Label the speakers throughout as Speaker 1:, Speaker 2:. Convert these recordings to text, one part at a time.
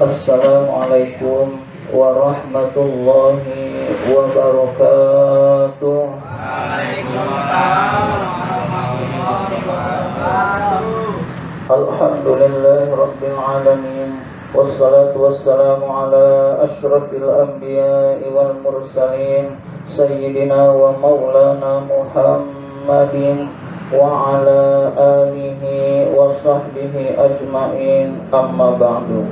Speaker 1: Assalamualaikum warahmatullahi wabarakatuh. Alhamdulillahi rabbil alamin. Wassalatu wassalamu ala asyrafil anbiya'i wal mursalin sayyidina wa maulana Muhammadin wa ala alihi wa sahbihi ajmain, amma ba'du.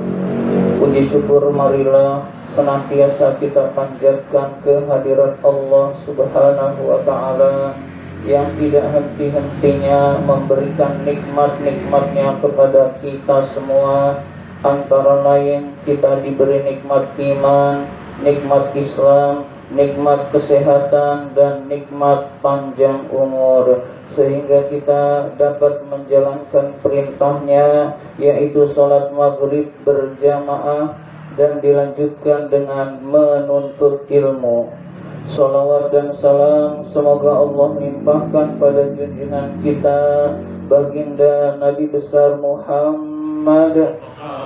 Speaker 1: Puji syukur marilah senantiasa kita panjatkan kehadirat Allah Subhanahu wa ta'ala yang tidak henti-hentinya memberikan nikmat-nikmatnya kepada kita semua. Antara lain kita diberi nikmat iman, nikmat Islam, nikmat kesehatan, dan nikmat panjang umur, sehingga kita dapat menjalankan perintahnya, yaitu sholat maghrib berjamaah dan dilanjutkan dengan menuntut ilmu. Salawat dan salam semoga Allah limpahkan pada junjungan kita baginda Nabi besar Muhammad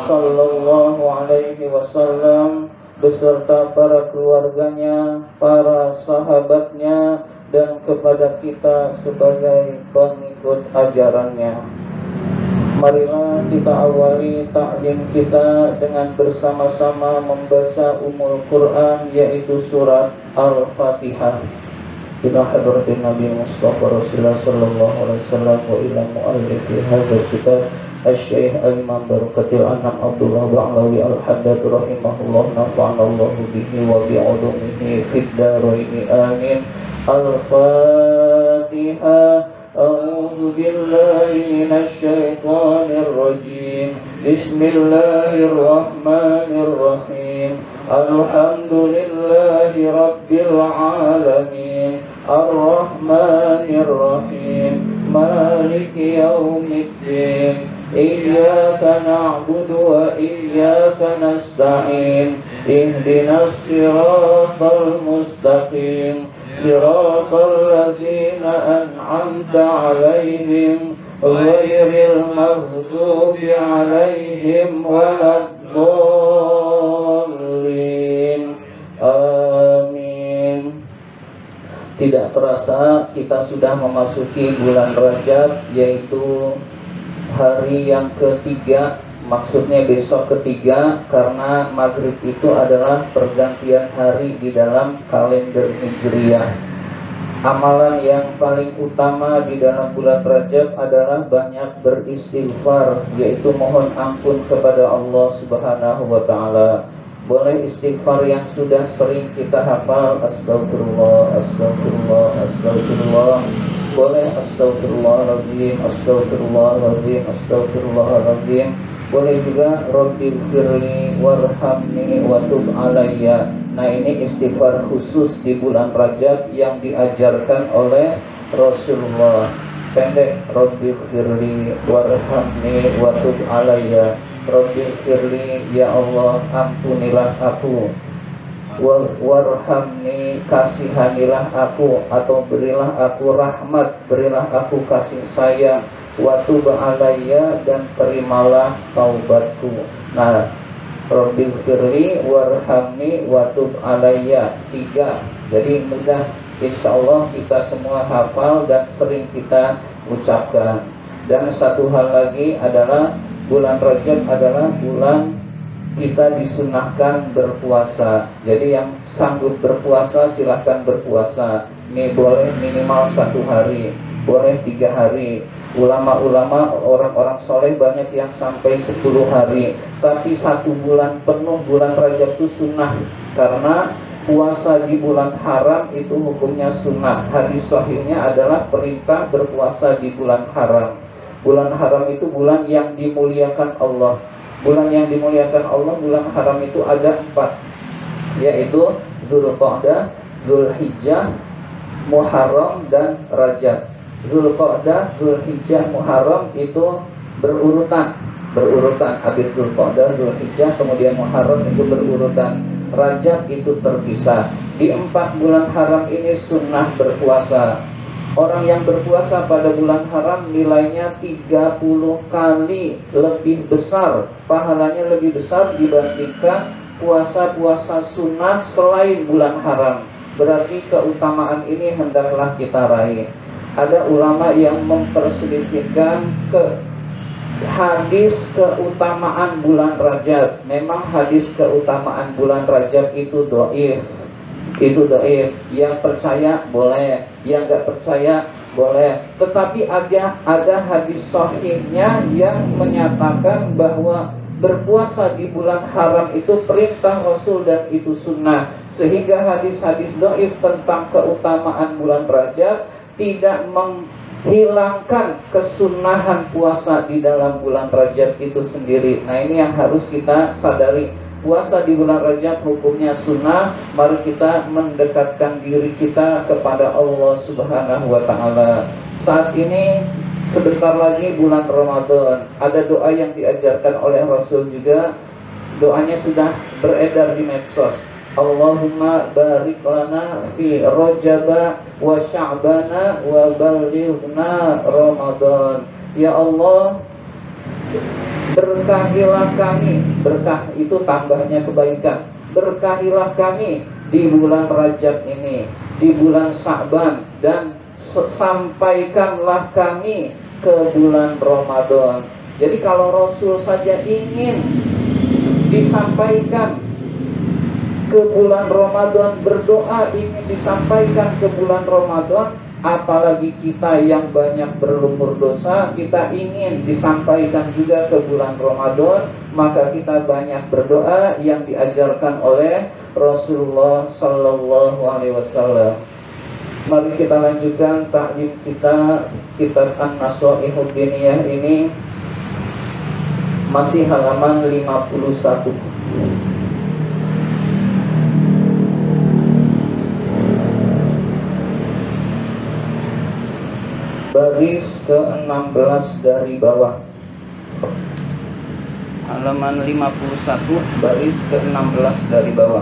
Speaker 1: sallallahu alaihi wasallam beserta para keluarganya, para sahabatnya, dan kepada kita sebagai pengikut ajarannya. Marilah kita awali ta'lim kita dengan bersama-sama membaca Ummul Quran, yaitu surat Al-Fatihah. Ila hadratin Nabi Mustafa Rasulullah sallallahu alaihi wasallam wa ila mu'allifi hadzal kitab Asy-Syaikh Al-Imam Barokatil Anam Abdullah Ba'lawi Al-Haddad rahimahullah, nafa'anallahu bihi wa bi'ulumihi fid dharaini amin. Al-Fatihah. A'udzu billahi minasy syaithanir rajim. Bismillahirrahmanirrahim. Alhamdulillahi rabbil alamin. Ar-Rahmanir Rahim. Maliki yaumiddin. Iyyaka na'budu wa iyyaka nasta'in. Ihdinas siratal mustaqim. Siratal ladzina an'amta 'alaihim ghairil maghdubi 'alaihim waladdallin. Amin. Tidak terasa kita sudah memasuki bulan Rajab, yaitu hari yang ketiga. Maksudnya besok ketiga, karena maghrib itu adalah pergantian hari di dalam kalender Hijriah. Amalan yang paling utama di dalam bulan Rajab adalah banyak beristighfar, yaitu mohon ampun kepada Allah Subhanahu wa ta'ala. Boleh istighfar yang sudah sering kita hafal, astagfirullah, astagfirullah, astagfirullah. Boleh astagfirullahaladzim, astagfirullahaladzim, astagfirullahaladzim. Boleh juga Rabbighfirli warhamni watub alayya. Nah, ini istighfar khusus di bulan Rajab yang diajarkan oleh Rasulullah. Pendek, Rabbighfirli warhamni watub alayya. Rabbighfirli, ya Allah ampunilah aku. Warhamni, kasihanilah aku, atau berilah aku rahmat, berilah aku kasih sayang. Watub alayya, dan terimalah taubatku. Nah, Rabbighfirli warhamni watub alayya, 3. Jadi mudah, insya Allah kita semua hafal dan sering kita ucapkan. Dan satu hal lagi adalah bulan Rajab adalah bulan kita disunahkan berpuasa. Jadi yang sanggup berpuasa silahkan berpuasa. Ini boleh minimal 1 hari, boleh 3 hari. Ulama-ulama, orang-orang soleh banyak yang sampai 10 hari. Tapi 1 bulan penuh bulan Rajab itu sunnah, karena puasa di bulan haram itu hukumnya sunnah. Hadis sahihnya adalah perintah berpuasa di bulan haram. Bulan haram itu bulan yang dimuliakan Allah. Bulan yang dimuliakan Allah, bulan haram itu ada 4, yaitu Dzulqa'dah, Dzulhijjah, Muharram, dan Rajab. Dzulqa'dah, Dzulhijjah, Muharram itu berurutan. Habis Dzulqa'dah, Dzulhijjah, kemudian Muharram itu berurutan. Rajab itu terpisah. Di 4 bulan haram ini sunnah berpuasa. Orang yang berpuasa pada bulan haram nilainya 30 kali lebih besar, pahalanya lebih besar dibandingkan puasa-puasa sunnah selain bulan haram. Berarti keutamaan ini hendaklah kita raih. Ada ulama yang memperselisihkan hadis keutamaan bulan Rajab. Memang hadis keutamaan bulan Rajab itu dhaif. Yang percaya boleh, yang nggak percaya boleh. Tetapi ada hadis sahihnya yang menyatakan bahwa berpuasa di bulan haram itu perintah Rasul dan itu sunnah. Sehingga hadis-hadis dhaif tentang keutamaan bulan Rajab tidak menghilangkan kesunahan puasa di dalam bulan Rajab itu sendiri. Nah, ini yang harus kita sadari. Puasa di bulan Rajab hukumnya sunnah. Mari kita mendekatkan diri kita kepada Allah Subhanahu wa ta'ala. Saat ini sebentar lagi bulan Ramadan. Ada doa yang diajarkan oleh Rasul juga. Doanya sudah beredar di medsos. Allahumma barik lana fi Rajaba wa Sya'bana wa balighna Ramadan. Ya Allah, berkahilah kami, berkah itu tambahnya kebaikan. Berkahilah kami di bulan Rajab ini, di bulan Sya'ban, dan sampaikanlah kami ke bulan Ramadan. Jadi kalau Rasul saja ingin disampaikan ke bulan Ramadan, berdoa ingin disampaikan ke bulan Ramadan, apalagi kita yang banyak berlumur dosa, kita ingin disampaikan juga ke bulan Ramadan, maka kita banyak berdoa yang diajarkan oleh Rasulullah Sallallahu Alaihi Wasallam. Mari kita lanjutkan taklim kita, kitab An-Nasaihud Diniyah ini masih halaman 51. Baris ke-16 dari bawah. Halaman 51, baris ke-16 dari bawah.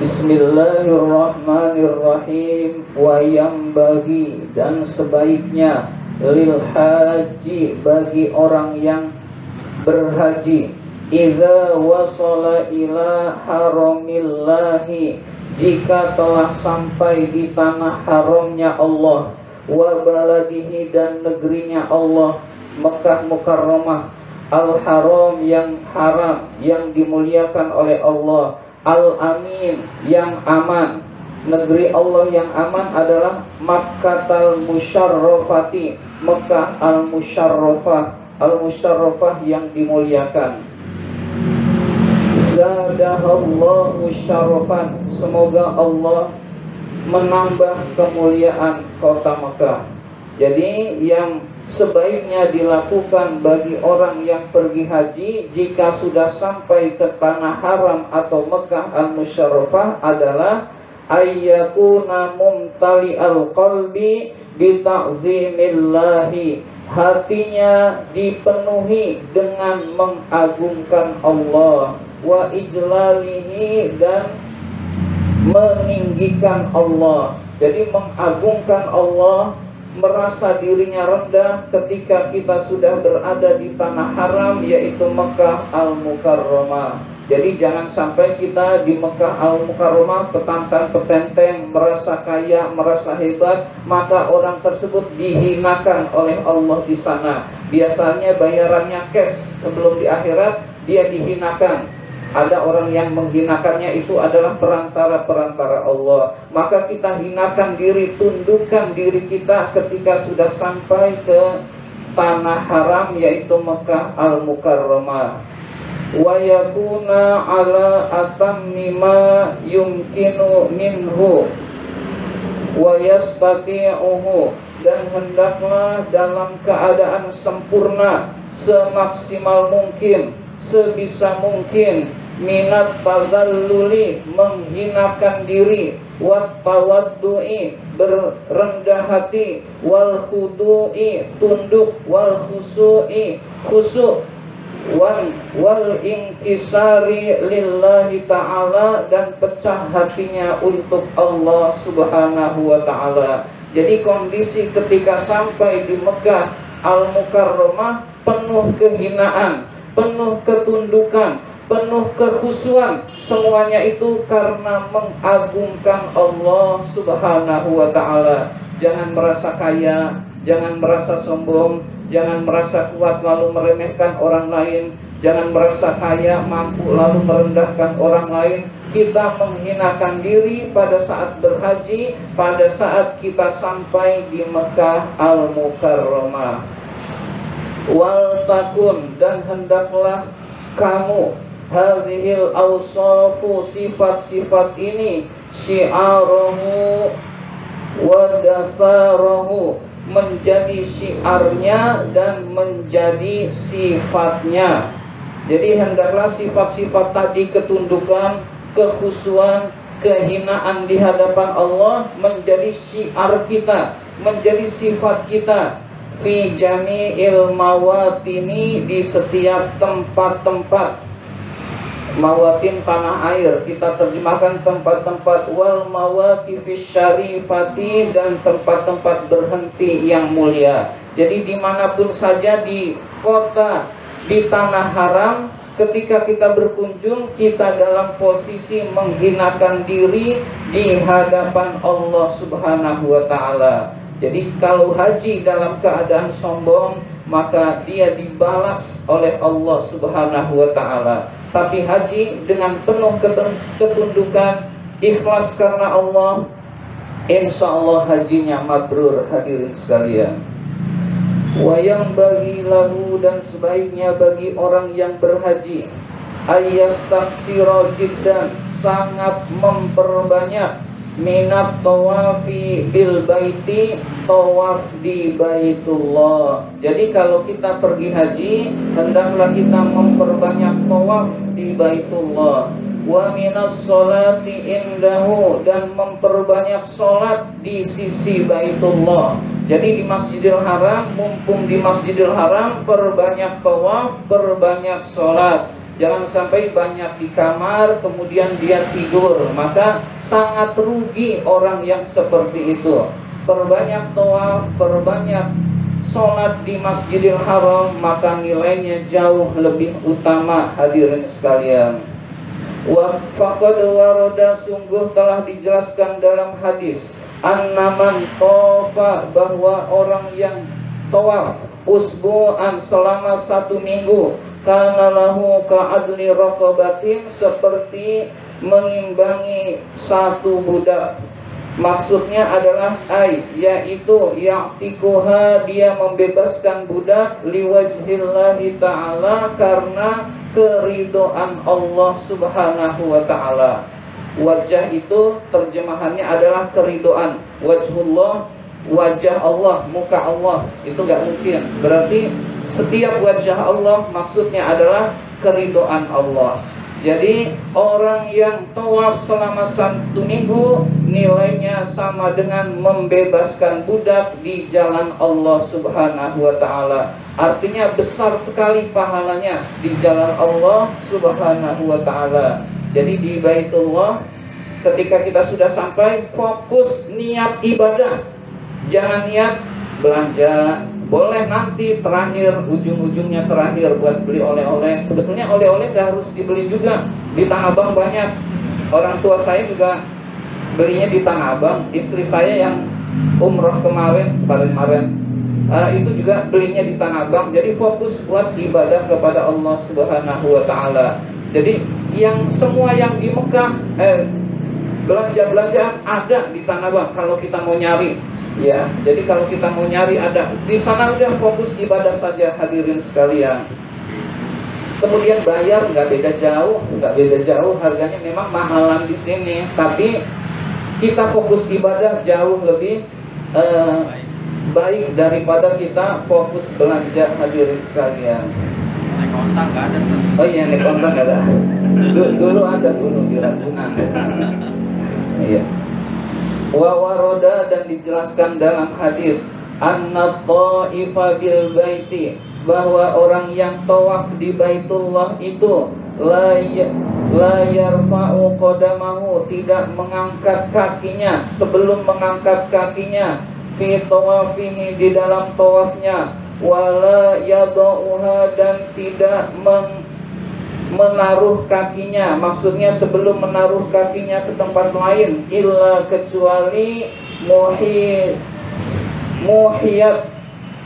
Speaker 1: Bismillahirrahmanirrahim. Wa yambagi, dan sebaiknya, lil haji, bagi orang yang berhaji, idza wasala ila haramillahi, jika telah sampai di tanah haramnya Allah, wa baladihi, dan negerinya Allah, Mekah Mukarramah, al-haram, yang haram, yang dimuliakan oleh Allah, al-amin, yang aman. Negeri Allah yang aman adalah Makkatal Musyarrafati, Mekah al-Musyarrafah, al-Musyarrafah yang dimuliakan. Zadahallahu syarafan, semoga Allah menambah kemuliaan kota Mekah. Jadi yang sebaiknya dilakukan bagi orang yang pergi haji jika sudah sampai ke tanah haram atau Mekah al-Musyarrafah adalah ayyakuna mumtali al-qalbi bita'zimillahi, hatinya dipenuhi dengan mengagungkan Allah, wa ijlalihi, dan meninggikan Allah. Jadi mengagungkan Allah, merasa dirinya rendah ketika kita sudah berada di tanah haram, yaitu Mekah al-Mukarramah. Jadi jangan sampai kita di Mekah al-Mukarramah petantang petenteng, merasa kaya, merasa hebat, maka orang tersebut dihinakan oleh Allah di sana. Biasanya bayarannya cash, sebelum di akhirat dia dihinakan. Ada orang yang menghinakannya itu adalah perantara-perantara Allah. Maka kita hinakan diri, tundukkan diri kita ketika sudah sampai ke tanah haram, yaitu Mekah al-Mukarramah. Wa yakuna ala atammi ma yumkinu minhu wa yastati'uhu, dan hendaklah dalam keadaan sempurna, semaksimal mungkin, sebisa mungkin, minat tazalluli, menghinakan diri, wat tawaddu'i, berendah hati, wal khudu'i, tunduk, wal khusu'i, khusu', wal inkisari lillahi ta'ala, dan pecah hatinya untuk Allah subhanahu wa ta'ala. Jadi kondisi ketika sampai di Mekah Al-Mukarramah penuh kehinaan, penuh ketundukan, penuh kekhusyuan, semuanya itu karena mengagungkan Allah subhanahu wa ta'ala. Jangan merasa kaya, jangan merasa sombong, jangan merasa kuat lalu meremehkan orang lain, jangan merasa kaya mampu lalu merendahkan orang lain. Kita menghinakan diri pada saat berhaji, pada saat kita sampai di Mekah Al-Mukarramah. Wal takun, dan hendaklah kamu, hadhil awsafu, sifat-sifat ini, syi'arahu wa dasarahu, menjadi syiarnya dan menjadi sifatnya. Jadi hendaklah sifat-sifat tadi, ketundukan, kekhusyuan, kehinaan di hadapan Allah, menjadi syiar kita, menjadi sifat kita. Fi jami'il mawatini, di setiap tempat-tempat. Mawatin tanah air, kita terjemahkan tempat-tempat. Wal mawaqifis syarifati, dan tempat-tempat berhenti yang mulia. Jadi dimanapun saja di kota, di tanah haram, ketika kita berkunjung, kita dalam posisi menghinakan diri di hadapan Allah subhanahu wa ta'ala. Jadi kalau haji dalam keadaan sombong, maka dia dibalas oleh Allah subhanahu wa ta'ala. Tapi haji dengan penuh ketundukan, ikhlas karena Allah, insya Allah hajinya mabrur, hadirin sekalian. Wa yang bagi lahu, dan sebaiknya bagi orang yang berhaji, ayyastaksira jiddan, sangat memperbanyak, minat tawafi bil baiti, tawaf di Baitullah. Jadi kalau kita pergi haji, hendaklah kita memperbanyak tawaf di Baitullah. Wa minas sholati indahu, dan memperbanyak sholat di sisi Baitullah. Jadi di Masjidil Haram, mumpung di Masjidil Haram, perbanyak tawaf, perbanyak sholat. Jangan sampai banyak di kamar kemudian dia tidur, maka sangat rugi orang yang seperti itu. Perbanyak tawaf, perbanyak sholat di Masjidil Haram, maka nilainya jauh lebih utama, hadirin sekalian. Wa faqad warada, sungguh telah dijelaskan dalam hadis, annaman tawafa, bahwa orang yang tawaf usbu'an, selama 1 minggu, kana lahu ka'adli raqabatin, seperti mengimbangi 1 budak. Maksudnya adalah yaitu ya'tikuha, dia membebaskan budak, liwajhillahi ta'ala, karena keridhaan Allah subhanahu wa ta'ala. Wajah itu terjemahannya adalah keridhaan. Wajhullah, wajah Allah, muka Allah, itu gak mungkin. Berarti setiap wajah Allah maksudnya adalah keridhaan Allah. Jadi orang yang tawaf selama 1 minggu, nilainya sama dengan membebaskan budak di jalan Allah subhanahu wa ta'ala. Artinya besar sekali pahalanya di jalan Allah subhanahu wa ta'ala. Jadi di Baitullah, ketika kita sudah sampai, fokus niat ibadah. Jangan niat belanja, boleh nanti terakhir, ujung-ujungnya terakhir buat beli oleh-oleh. Sebetulnya oleh-oleh gak harus dibeli juga. Di Tanah Abang banyak. Orang tua saya juga belinya di Tanah Abang. Istri saya yang umroh kemarin itu juga belinya di Tanah Abang. Jadi fokus buat ibadah kepada Allah subhanahu wa ta'ala. Jadi yang semua yang di Mekah, belanja-belanja ada di Tanah Abang kalau kita mau nyari. Ya, jadi kalau kita mau nyari ada di sana, udah fokus ibadah saja, hadirin sekalian. Kemudian bayar nggak beda jauh, harganya memang mahalan di sini, tapi kita fokus ibadah jauh lebih baik daripada kita fokus belanja, hadirin sekalian.
Speaker 2: Naik kontak nggak ada.
Speaker 1: Oh iya, naik kontak nggak ada. Dulu ada di Ragunan. Iya. Wa waroda, dan dijelaskan dalam hadis, anna ta'ifa bil baiti, bahwa orang yang tawaf di Baitullah itu la yarfa'u qadamahu, tidak mengangkat kakinya sebelum mengangkat kakinya, fi tawafihi, di dalam tawafnya, wala yadauha, dan tidak menaruh kakinya, maksudnya sebelum menaruh kakinya ke tempat lain, illa kecuali muhiyat,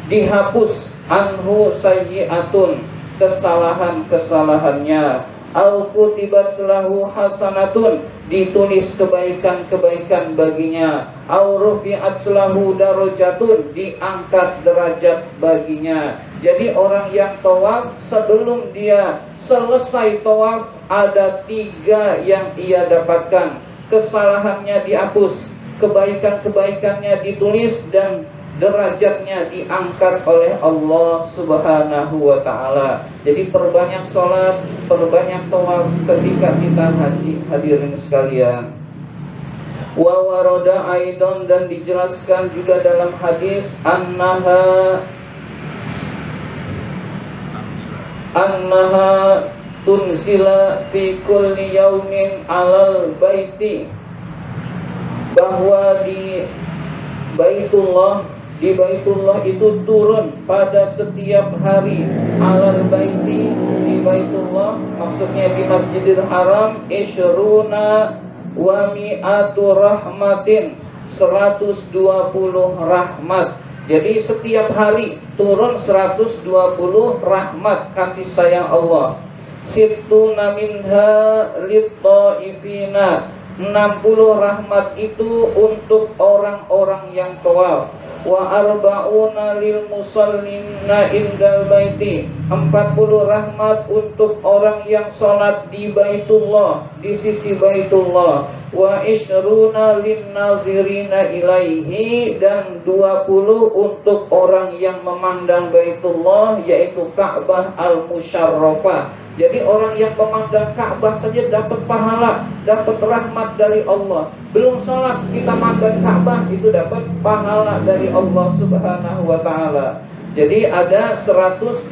Speaker 1: dihapus, anhu sayyi'atun, kesalahan-kesalahannya, au kutibat lahu hasanatun, ditulis kebaikan-kebaikan baginya, au rufi'at lahu darajatun, diangkat derajat baginya. Jadi orang yang tawaf, sebelum dia selesai tawaf, ada 3 yang ia dapatkan. Kesalahannya dihapus, kebaikan-kebaikannya ditulis, dan derajatnya diangkat oleh Allah Subhanahu wa ta'ala. Jadi perbanyak sholat, perbanyak tawaf ketika kita haji, hadirin sekalian. Wa warada aidan, dan dijelaskan juga dalam hadis, annaha tunzila fi kulli yaumin alal baiti, bahwa di Baitullah itu turun pada setiap hari, alal baiti, di Baitullah, maksudnya di Masjidil Haram, isyruna wa mi'atu rahmatin, 120 rahmat. Jadi setiap hari turun 120 rahmat kasih sayang Allah. Sittuna minha lit-taifina, 60 rahmat itu untuk orang-orang yang tawaf. Wa arba'una lil musallina indal baiti, 40 rahmat untuk orang yang sholat di Baitullah, di sisi Baitullah. Wa isyruna lin nazirina ilaihi, dan 20 untuk orang yang memandang Baitullah, yaitu Ka'bah al-Musyarrafah. Jadi orang yang memandang Ka'bah saja dapat pahala, dapat rahmat dari Allah. Belum sholat kita mandang Ka'bah, itu dapat pahala dari Allah Subhanahu wa ta'ala. Jadi ada 120,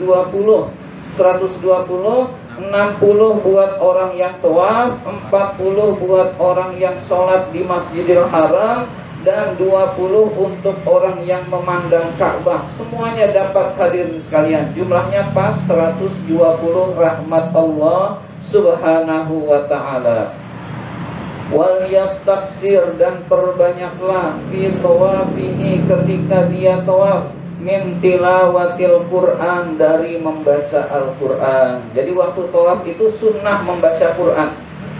Speaker 1: 60 buat orang yang tawaf, 40 buat orang yang sholat di Masjidil Haram, dan 20 untuk orang yang memandang Ka'bah. Semuanya dapat, hadirin sekalian. Jumlahnya pas 120 rahmat Allah Subhanahu wa ta'ala. Wal yastaksir, dan perbanyaklah fi tawafihi, ketika dia tawaf, min tilawatil Quran, dari membaca Al-Quran. Jadi waktu tawaf itu sunnah membaca Quran,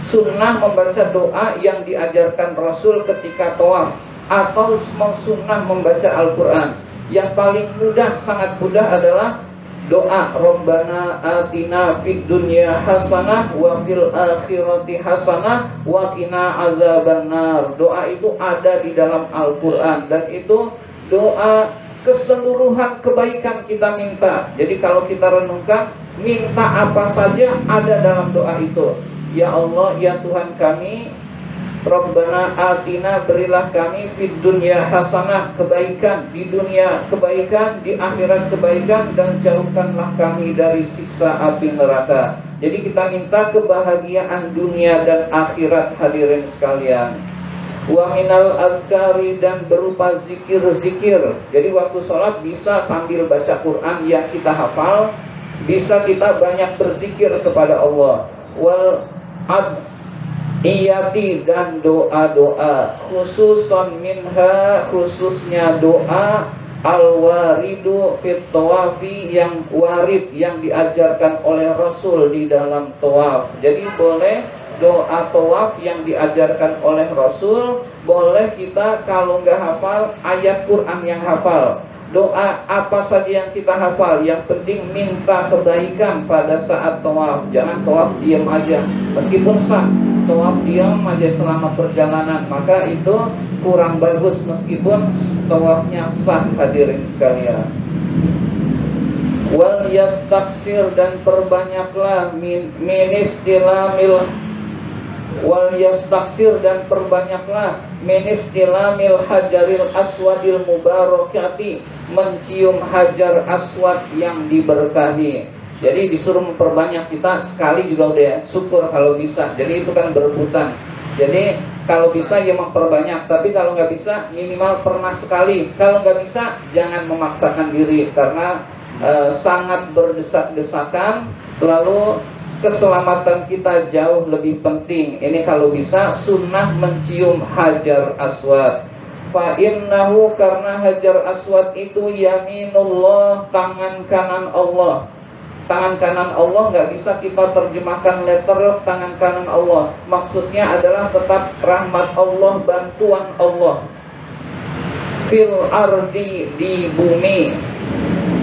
Speaker 1: sunnah membaca doa yang diajarkan Rasul ketika tawaf, atau sunnah membaca Al-Quran. Yang paling mudah, sangat mudah adalah doa Rabbana atina fid dunya hasanah wa fil akhirati hasanah wa qina azabannar. Doa itu ada di dalam Al-Quran, dan itu doa keseluruhan kebaikan kita minta. Jadi kalau kita renungkan, minta apa saja ada dalam doa itu. Ya Allah, ya Tuhan kami, Rabbana atina, berilah kami fid dunya hasanah, kebaikan di dunia, kebaikan di akhirat, kebaikan, dan jauhkanlah kami dari siksa api neraka. Jadi kita minta kebahagiaan dunia dan akhirat, hadirin sekalian. Wa minal azkari, dan berupa zikir-zikir. Jadi waktu sholat bisa sambil baca Quran yang kita hafal, bisa kita banyak berzikir kepada Allah. Wal iyati, dan doa-doa, khususon minha, khususnya doa al-waridu fit tawafi, yang warid, yang diajarkan oleh Rasul di dalam tawaf. Jadi boleh doa tawaf yang diajarkan oleh Rasul, boleh kita kalau nggak hafal ayat Quran yang hafal. Doa apa saja yang kita hafal, yang penting minta kebaikan pada saat tawaf. Jangan tawaf diam aja, meskipun sah. Tawaf diam aja selama perjalanan, maka itu kurang bagus meskipun tawafnya sah, hadirin sekalian. Wal yastaksir, dan perbanyaklah min istilamil Wal yastaksir, dan perbanyaklah min istilamil hajaril aswadil mubarakati, mencium hajar aswad yang diberkahi. Jadi disuruh memperbanyak, kita sekali juga udah syukur kalau bisa. Jadi itu kan berebutan. Jadi kalau bisa ya memperbanyak, tapi kalau nggak bisa minimal pernah sekali. Kalau nggak bisa jangan memaksakan diri, karena sangat berdesak-desakan. Lalu keselamatan kita jauh lebih penting. Ini kalau bisa sunnah mencium hajar aswad. Fa innahu, karena hajar aswad itu yaminullah, tangan kanan Allah. Tangan kanan Allah nggak bisa kita terjemahkan letter tangan kanan Allah. Maksudnya adalah tetap rahmat Allah, bantuan Allah. Fil ardi, di bumi.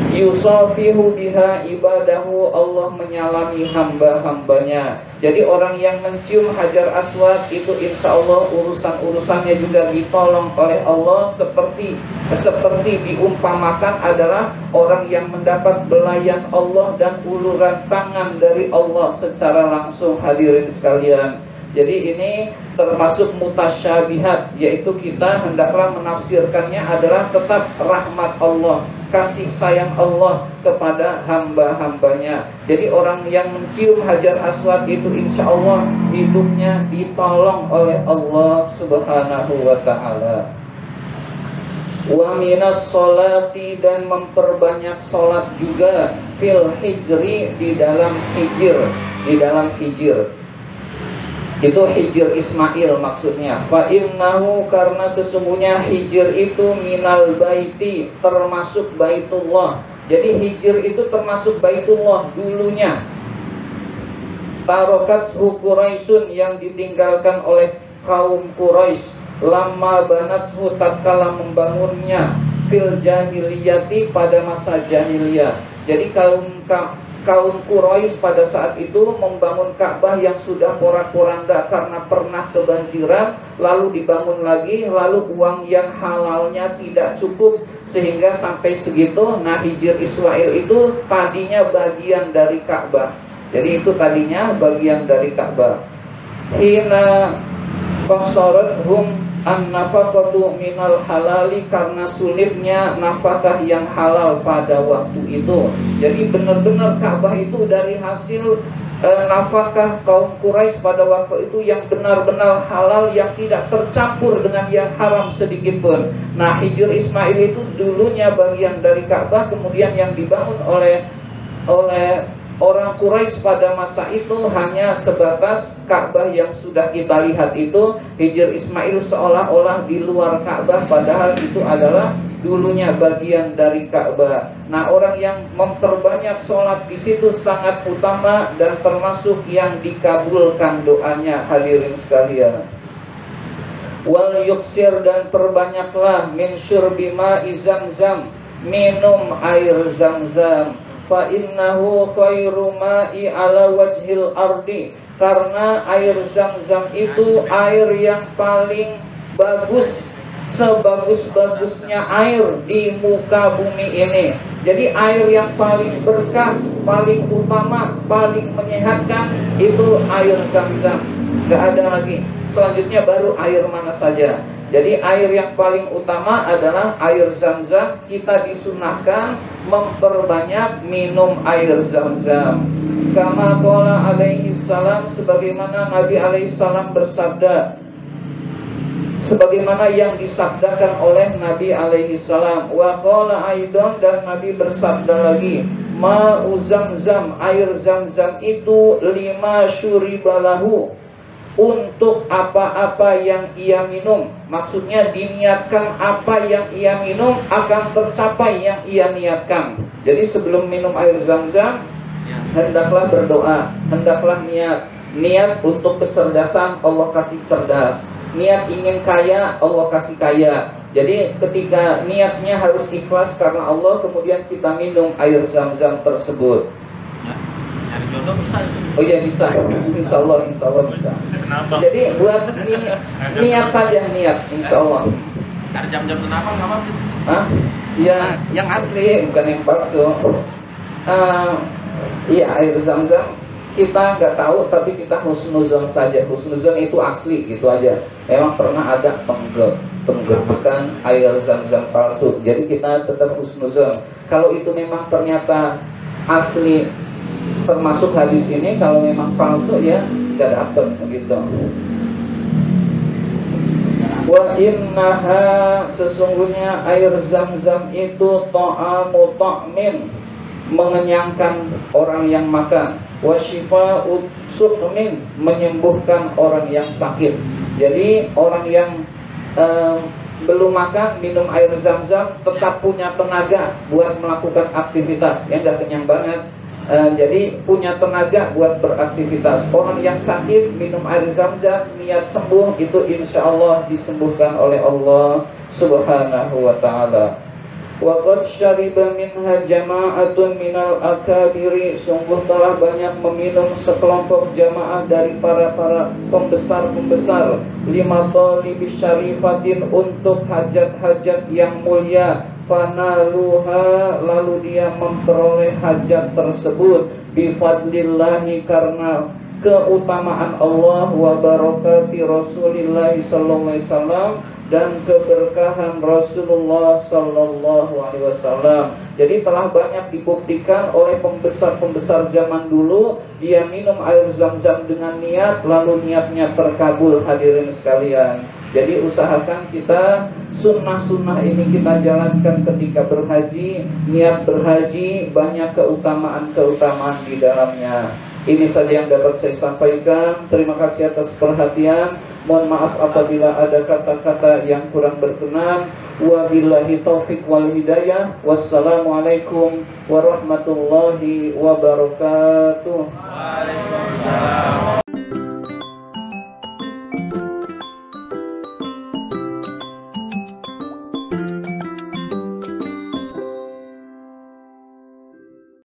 Speaker 1: Yusafihu biha ibadahu, Allah menyalami hamba-hambanya. Jadi orang yang mencium hajar aswad itu insya Allah urusan-urusannya juga ditolong oleh Allah. Seperti diumpamakan adalah orang yang mendapat belayan Allah dan uluran tangan dari Allah secara langsung. Hadirin sekalian, jadi ini termasuk mutasyabihat, yaitu kita hendaklah menafsirkannya adalah tetap rahmat Allah, kasih sayang Allah kepada hamba-hambanya. Jadi orang yang mencium hajar aswad itu insya Allah hidupnya ditolong oleh Allah subhanahu wa ta'ala. Wa minas sholati, dan memperbanyak sholat juga. Fil hijri, di dalam hijir. Di dalam hijir itu hijir Ismail maksudnya. Fa innahu, karena sesungguhnya hijir itu minal baiti, termasuk baitullah. Jadi hijir itu termasuk baitullah dulunya. Tarokat Quraisyun, yang ditinggalkan oleh kaum Quraisy. Lama banathu, tatkala membangunnya. Fil jahiliyati, pada masa jahiliyah. Jadi kaum Quraisy pada saat itu membangun Ka'bah yang sudah porak-poranda karena pernah kebanjiran, lalu dibangun lagi, lalu uang yang halalnya tidak cukup sehingga sampai segitu. Nah, hijir Ismail itu tadinya bagian dari Ka'bah. Jadi itu tadinya bagian dari Ka'bah. Hina fasarathum an-nafaqatu minal halali, karena sulitnya nafkah yang halal pada waktu itu. Jadi benar-benar Ka'bah itu dari hasil nafkah kaum Quraisy pada waktu itu yang benar-benar halal, yang tidak tercampur dengan yang haram sedikit pun. Nah, hijir Ismail itu dulunya bagian dari Ka'bah, kemudian yang dibangun oleh orang Quraisy pada masa itu hanya sebatas Ka'bah yang sudah kita lihat itu. Hijir Ismail seolah-olah di luar Ka'bah, padahal itu adalah dulunya bagian dari Ka'bah. Nah, orang yang memperbanyak sholat di situ sangat utama dan termasuk yang dikabulkan doanya. Hadirin sekalian, wal yuksir, dan perbanyaklah min syurbi ma'i zamzam, minum air Zamzam. Fa innahu khairu ma'i ala wajhil ardi, karena air Zamzam itu air yang paling bagus, sebagus-bagusnya air di muka bumi ini. Jadi air yang paling berkah, paling utama, paling menyehatkan itu air Zamzam. Gak ada lagi. Selanjutnya baru air mana saja. Jadi air yang paling utama adalah air Zamzam. Kita disunahkan memperbanyak minum air Zamzam. Kama qala alaihi salam, sebagaimana Nabi alaihi salam bersabda, sebagaimana yang disabdakan oleh Nabi alaihi salam. Wa qala aidan, dan Nabi bersabda lagi, ma'u Zamzam, air Zamzam itu lima syuribalahu, untuk apa-apa yang ia minum. Maksudnya diniatkan apa yang ia minum akan tercapai yang ia niatkan. Jadi sebelum minum air Zamzam, hendaklah berdoa, hendaklah niat untuk kecerdasan, Allah kasih cerdas. Niat ingin kaya, Allah kasih kaya. Jadi ketika niatnya harus ikhlas karena Allah, kemudian kita minum air Zamzam tersebut.
Speaker 2: Nyari jodoh bisa.
Speaker 1: Oh iya bisa, insya Allah bisa.
Speaker 2: Kenapa?
Speaker 1: Jadi buat niat saja, niat, insya Allah.
Speaker 2: Cari jam-jam kenapa nggak apa-apa?
Speaker 1: Hah? Ya, yang asli bukan yang palsu. Iya, air Zamzam kita nggak tahu tapi kita husnuzon saja. Husnuzon itu asli gitu aja. Memang pernah ada penggerbekan air zam-zam palsu, jadi kita tetap husnuzon. Kalau itu memang ternyata asli termasuk hadis ini, kalau memang palsu ya nggak dapet gitu. Wa innaha, sesungguhnya air zam-zam itu ta'amu ta'min, mengenyangkan orang yang makan. Wa shifa'u suqmin, menyembuhkan orang yang sakit. Jadi orang yang belum makan minum air zam-zam tetap punya tenaga buat melakukan aktivitas. Ya nggak kenyang banget, jadi punya tenaga buat beraktivitas. Orang yang sakit minum air zam-zam niat sembuh, itu insya Allah disembuhkan oleh Allah Subhanahu wa ta'ala. Wa qad syariba minha jama'atun minal akabiri, sungguh telah banyak meminum sekelompok jamaah dari para pembesar-pembesar, lima talibi syarifatin, untuk hajat-hajat yang mulia. Fanaluha, lalu dia memperoleh hajat tersebut, bifadlillahi, karena keutamaan Allah, wa barakati Rasulillah sallallahu alaihi wasallam, dan keberkahan Rasulullah sallallahu alaihi wasallam. Jadi telah banyak dibuktikan oleh pembesar-pembesar zaman dulu, dia minum air zam-zam dengan niat, lalu niatnya terkabul. Hadirin sekalian, jadi usahakan kita sunnah-sunnah ini kita jalankan ketika berhaji. Niat berhaji banyak keutamaan-keutamaan di dalamnya. Ini saja yang dapat saya sampaikan. Terima kasih atas perhatian. Mohon maaf apabila ada kata-kata yang kurang berkenan. Wabillahi taufik wal hidayah. Wassalamualaikum warahmatullahi wabarakatuh.
Speaker 2: Waalaikumsalam.